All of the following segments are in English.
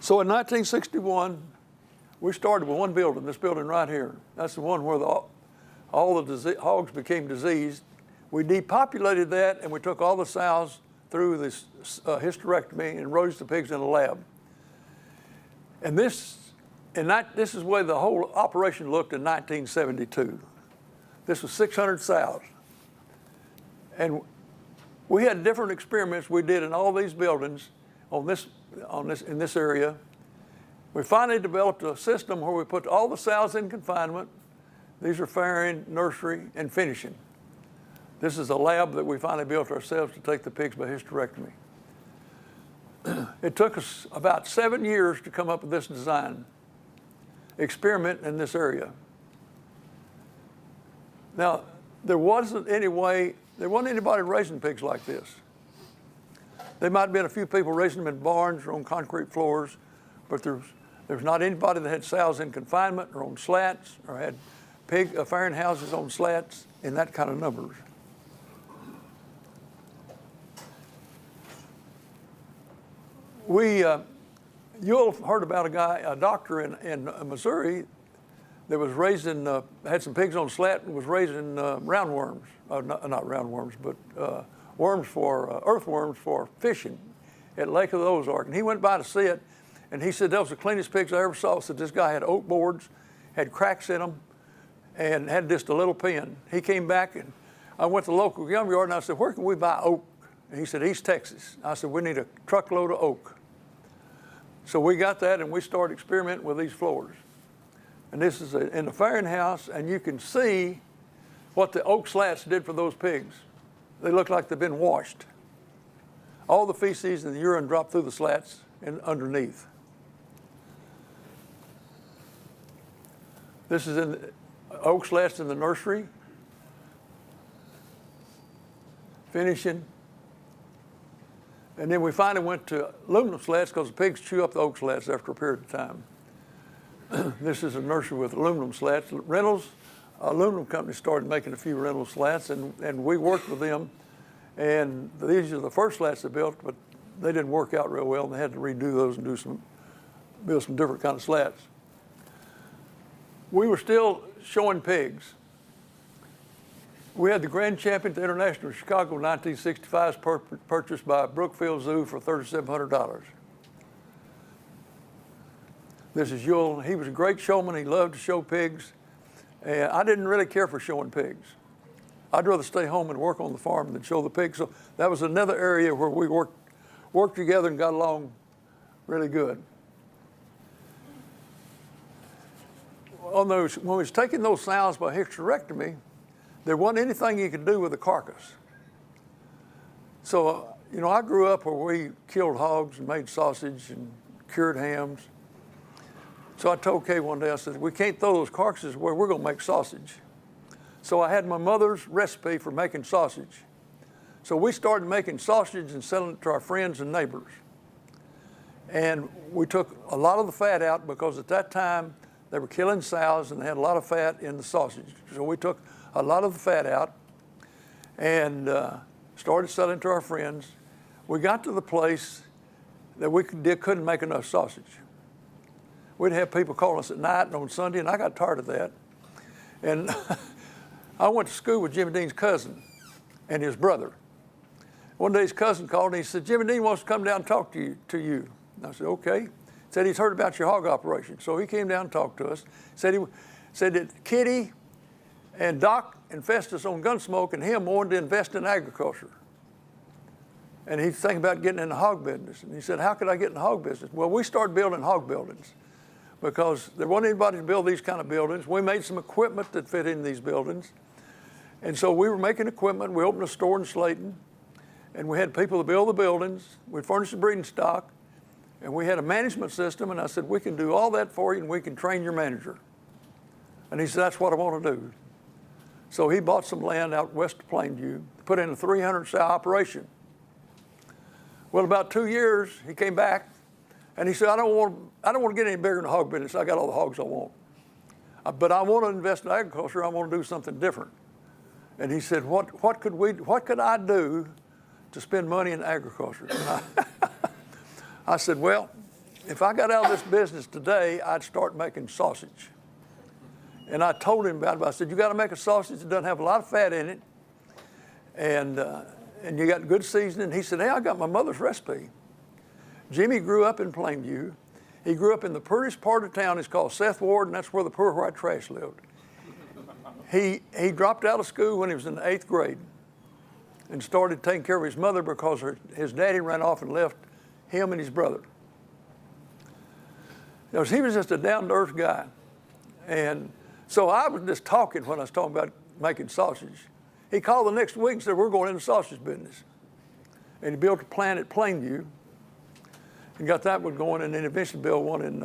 So in 1961, we started with one building, this building right here. That's the one where all the hogs became diseased. We depopulated that, and we took all the sows through this hysterectomy and raised the pigs in a lab. And this is the way the whole operation looked in 1972. This was 600 sows. And we had different experiments we did in all these buildings in this area. We finally developed a system where we put all the sows in confinement. These are farrowing, nursery, and finishing. This is a lab that we finally built ourselves to take the pigs by hysterectomy. It took us about 7 years to come up with this design, experiment in this area. Now, there wasn't anybody raising pigs like this. There might have been a few people raising them in barns or on concrete floors, but there's not anybody that had sows in confinement or on slats or had farrowing houses on slats in that kind of numbers. You'll have heard about a doctor in Missouri that was raising, had some pigs on slat and was raising roundworms, not roundworms, but earthworms for fishing at Lake of the Ozark. And he went by to see it, and he said, that was the cleanest pigs I ever saw. Said this guy had oak boards, had cracks in them, and had just a little pen. He came back, and I went to the local lumber yard, and I said, where can we buy oak? And he said, East Texas. I said, we need a truckload of oak. So we got that, and we started experimenting with these floors. And this is in the farrowing house, and you can see what the oak slats did for those pigs. They look like they've been washed. All the feces and the urine dropped through the slats and underneath. This is in the oak slats in the nursery. Finishing. And then we finally went to aluminum slats because the pigs chew up the oak slats after a period of time. This is a nursery with aluminum slats. Reynolds Aluminum Company started making a few Reynolds slats, and we worked with them. And these are the first slats they built, but they didn't work out real well, and they had to redo those and build some different kind of slats. We were still showing pigs. We had the Grand Champion at the International of Chicago in 1965, purchased by Brookfield Zoo for $3,700. This is Yule. He was a great showman. He loved to show pigs. And I didn't really care for showing pigs. I'd rather stay home and work on the farm than show the pigs. So that was another area where we worked together and got along really good. When we was taking those sows by hysterectomy, there wasn't anything you could do with the carcass. So, I grew up where we killed hogs and made sausage and cured hams. So I told Kay one day, I said, we can't throw those carcasses away, we're gonna make sausage. So I had my mother's recipe for making sausage. So we started making sausage and selling it to our friends and neighbors. And we took a lot of the fat out because at that time they were killing sows and they had a lot of fat in the sausage. So we took a lot of the fat out and started selling to our friends. We got to the place that we couldn't make enough sausage. We'd have people calling us at night and on Sunday, and I got tired of that. And I went to school with Jimmy Dean's cousin and his brother. One day his cousin called and he said, Jimmy Dean wants to come down and talk to you. And I said, okay. He said he's heard about your hog operation. So he came down and talked to us. Said that Kitty and Doc infested us on Gunsmoke, and him wanted to invest in agriculture. And he's thinking about getting in the hog business. And he said, how could I get in the hog business? Well, we started building hog buildings because there wasn't anybody to build these kind of buildings. We made some equipment that fit in these buildings. And so we were making equipment. We opened a store in Slayton, and we had people to build the buildings. We furnished the breeding stock, and we had a management system. And I said, we can do all that for you, and we can train your manager. And he said, that's what I want to do. So he bought some land out west of Plainview, put in a 300-sow operation. Well, about 2 years, he came back, and he said, I don't want to get any bigger in the hog business. I got all the hogs I want. But I want to invest in agriculture. I want to do something different. And he said, what could I do to spend money in agriculture? I said, well, if I got out of this business today, I'd start making sausage. And I told him about it. I said, you got to make a sausage that doesn't have a lot of fat in it, and you got good seasoning. He said, hey, I got my mother's recipe. Jimmy grew up in Plainview. He grew up in the poorest part of town. It's called Seth Ward, and that's where the poor white trash lived. He dropped out of school when he was in the 8th grade and started taking care of his mother because his daddy ran off and left him and his brother. He was just a down-to-earth guy. And so I was just talking when I was talking about making sausage. He called the next week and said, we're going into the sausage business. And he built a plant at Plainview and got that one going, and then eventually built one in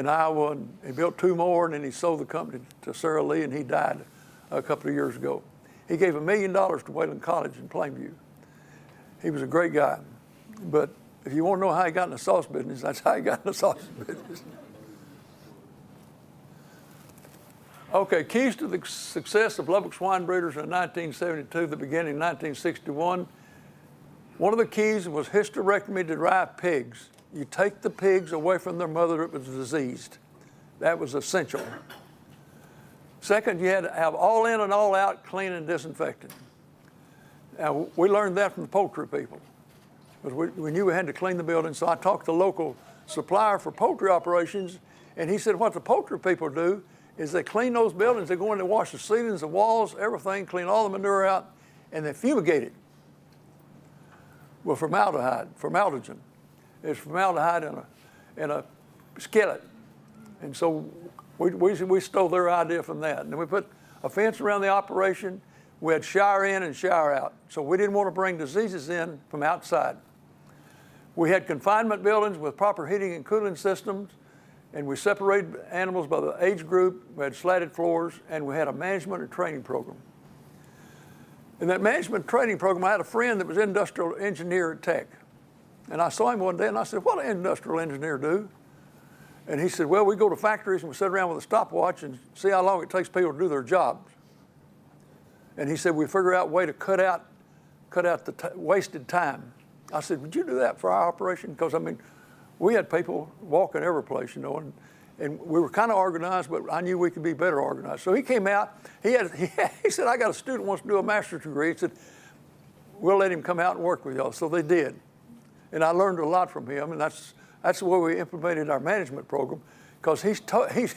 Iowa, and he built 2 more, and then he sold the company to Sarah Lee, and he died a couple of years ago. He gave $1 million to Wayland College in Plainview. He was a great guy. But if you want to know how he got in the sauce business, that's how he got in the sausage business. Okay, keys to the success of Lubbock Swine Breeders in 1972, the beginning in 1961. One of the keys was hysterectomy-derived pigs. You take the pigs away from their mother that was diseased. That was essential. Second, you had to have all in and all out, clean and disinfected. Now, we learned that from the poultry people, because we knew we had to clean the building. So I talked to the local supplier for poultry operations, and he said what the poultry people do is they clean those buildings. They go in and wash the ceilings, the walls, everything, clean all the manure out, and they fumigate it with formaldehyde. It's formaldehyde in a skillet. And so we stole their idea from that. And then we put a fence around the operation. We had shower in and shower out. So we didn't want to bring diseases in from outside. We had confinement buildings with proper heating and cooling systems, and we separated animals by the age group. We had slatted floors, and we had a management and training program. In that management training program, I had a friend that was an industrial engineer at Tech. And I saw him one day, and I said, what does an industrial engineer do? And he said, well, we go to factories, and we sit around with a stopwatch and see how long it takes people to do their jobs. And he said, we figure out a way to cut out the wasted time. I said, would you do that for our operation? Because, I mean, we had people walking every place, you know, and we were kind of organized, but I knew we could be better organized. So he came out. He said, I got a student who wants to do a master's degree. He said, we'll let him come out and work with y'all. So they did. And I learned a lot from him, and that's the way we implemented our management program, because he told us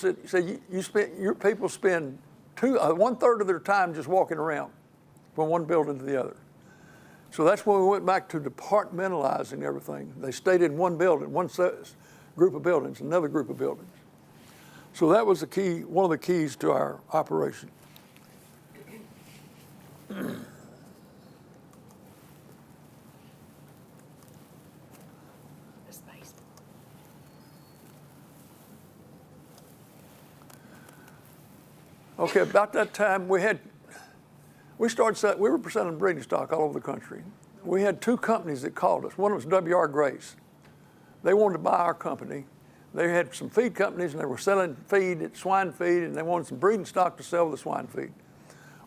that, he said, your people spend 1/3 of their time just walking around from one building to the other. So that's when we went back to departmentalizing everything. They stayed in one building, one group of buildings, another group of buildings. So that was the key, one of the keys to our operation. Okay, about that time we were selling breeding stock all over the country. We had 2 companies that called us. One was W.R. Grace. They wanted to buy our company. They had some feed companies, and they were selling feed, swine feed, and they wanted some breeding stock to sell with the swine feed.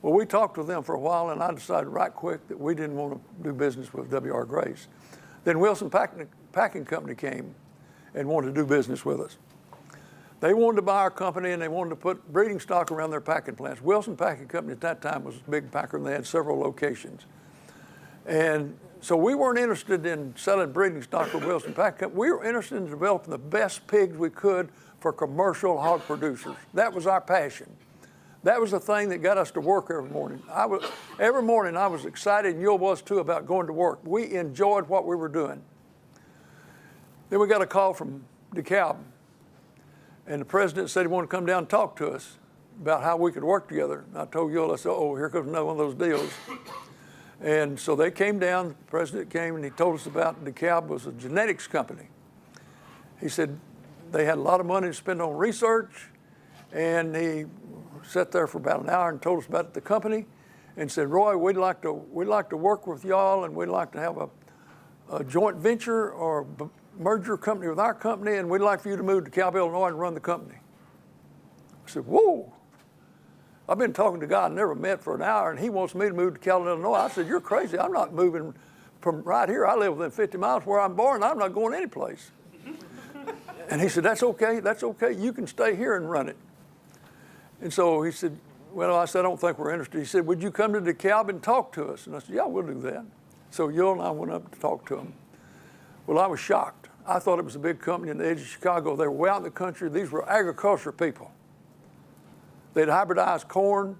Well, we talked to them for a while, and I decided right quick that we didn't want to do business with W.R. Grace. Then Wilson Packing Company came and wanted to do business with us. They wanted to buy our company, and they wanted to put breeding stock around their packing plants. Wilson Packing Company at that time was a big packer, and they had several locations. And so we weren't interested in selling breeding stock for Wilson Packing Company. We were interested in developing the best pigs we could for commercial hog producers. That was our passion. That was the thing that got us to work every morning. Every morning I was excited, and you was too, about going to work. We enjoyed what we were doing. Then we got a call from DeKalb. And the president said he wanted to come down and talk to us about how we could work together. And I told Yul, I said, oh, here comes another one of those deals. And so they came down, the president came, and he told us about DeKalb was a genetics company. He said they had a lot of money to spend on research, and he sat there for about an hour and told us about the company and said, Roy, we'd like to work with y'all, and we'd like to have a joint venture or merger company with our company, and we'd like for you to move to Calvin, Illinois and run the company. I said, whoa. I've been talking to a guy I never met for an hour, and he wants me to move to Calvin, Illinois. I said, you're crazy. I'm not moving from right here, I live within 50 miles where I'm born. I'm not going any place. And he said, that's okay. You can stay here and run it. And so he said, well, I said, I don't think we're interested. He said, would you come to DeKalb and talk to us? And I said, yeah, we'll do that. So Yul and I went up to talk to him. Well, I was shocked. I thought it was a big company in the edge of Chicago. They were way out in the country. These were agriculture people. They'd hybridized corn,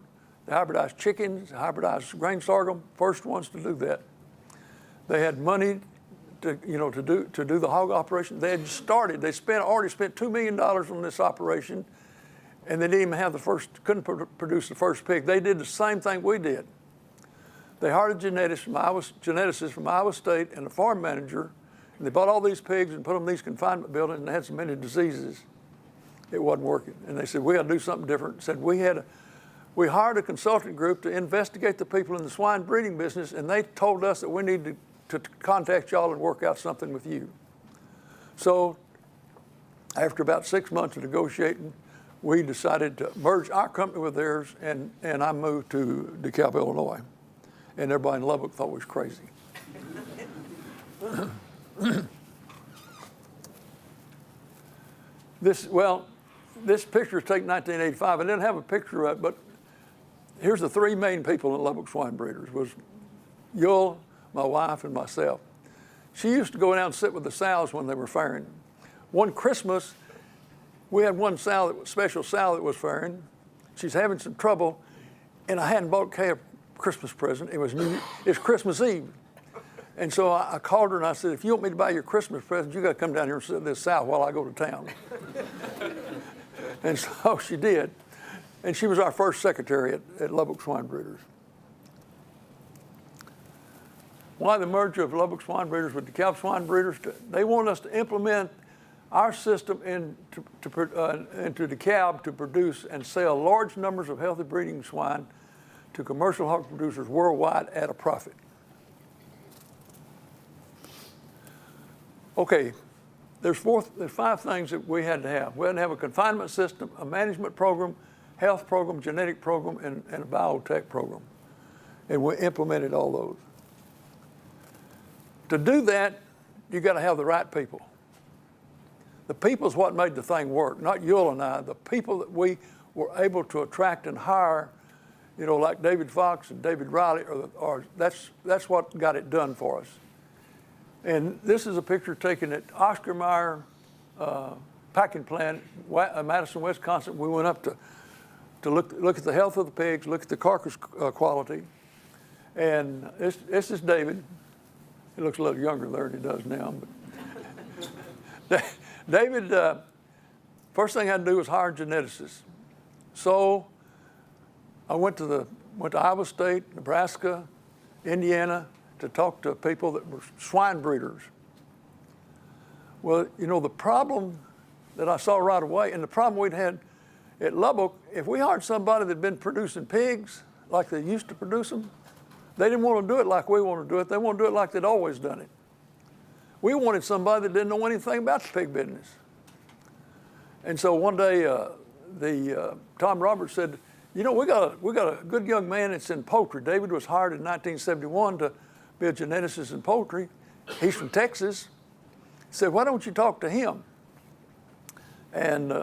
they hybridized chickens, they hybridized grain sorghum, first ones to do that. They had money to do the hog operation. They had started, already spent $2 million on this operation, and they didn't even have couldn't produce the first pig. They did the same thing we did. They hired geneticists from Iowa State and a farm manager, and they bought all these pigs and put them in these confinement buildings, and they had so many diseases, it wasn't working. And they said, we got to do something different. Said we hired a consultant group to investigate the people in the swine breeding business, and they told us that we need to contact y'all and work out something with you. So after about 6 months of negotiating, we decided to merge our company with theirs, and I moved to DeKalb, Illinois. And everybody in Lubbock thought we was crazy. This picture is taken in 1985. I didn't have a picture of it, but here's the three main people in Lubbock Swine Breeders. Was Yul, my wife, and myself. She used to go down and sit with the sows when they were fairing. One Christmas, we had one special sow that was fairing. She's having some trouble, and I hadn't bought Kay a Christmas present. It's Christmas Eve. And so I called her and I said, if you want me to buy your Christmas present, you got to come down here and sit with this sow while I go to town. And so she did. And she was our first secretary at Lubbock Swine Breeders. Why the merger of Lubbock Swine Breeders with DeKalb Swine Breeders? They want us to implement our system into DeKalb to produce and sell large numbers of healthy breeding swine to commercial hog producers worldwide at a profit. Okay, there's 5 things that we had to have. We had to have a confinement system, a management program, health program, genetic program, and a biotech program. And we implemented all those. To do that, you got to have the right people. The people is what made the thing work, not Yul and I. The people that we were able to attract and hire, like David Fox and David Riley, that's what got it done for us. And this is a picture taken at Oscar Mayer packing plant, Madison, Wisconsin. We went up to look at the health of the pigs, look at the carcass quality. And this is David. He looks a little younger there than he does now. But David, first thing I had to do was hire geneticists. So I went to Iowa State, Nebraska, Indiana, to talk to people that were swine breeders. Well, the problem that I saw right away, and the problem we'd had at Lubbock, if we hired somebody that had been producing pigs like they used to produce them, they didn't want to do it like we want to do it. They want to do it like they'd always done it. We wanted somebody that didn't know anything about the pig business. And so one day, Tom Roberts said, we got a good young man that's in poultry. David was hired in 1971 to be a geneticist in poultry. He's from Texas. He said, why don't you talk to him? And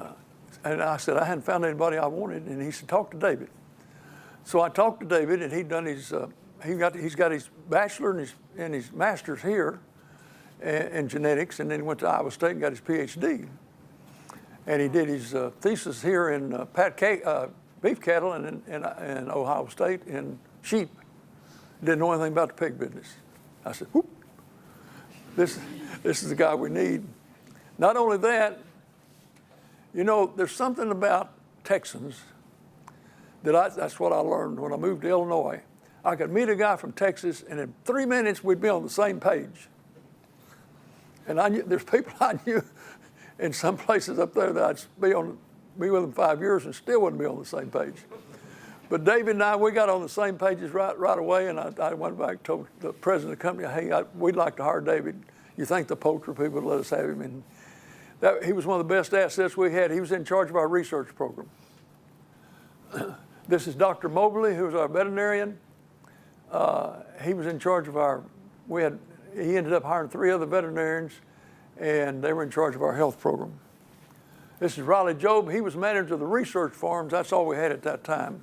I said, I hadn't found anybody I wanted. And he said, talk to David. So I talked to David, and he'd done he's got his bachelor and his master's here in genetics, and then he went to Iowa State and got his PhD. And he did his thesis here in beef cattle and in Ohio State in sheep. Didn't know anything about the pig business. I said, whoop, this is the guy we need. Not only that, there's something about Texans that's what I learned when I moved to Illinois. I could meet a guy from Texas, and in 3 minutes, we'd be on the same page. And there's people I knew in some places up there that I'd be with them 5 years and still wouldn't be on the same page. But David and I, we got on the same pages right away, and I went back and told the president of the company, hey, we'd like to hire David. You think the poultry people would let us have him? And he was one of the best assets we had. He was in charge of our research program. This is Dr. Mobley, who was our veterinarian. He was in charge of our he ended up hiring 3 other veterinarians, and they were in charge of our health program. This is Riley Job. He was manager of the research farms. That's all we had at that time.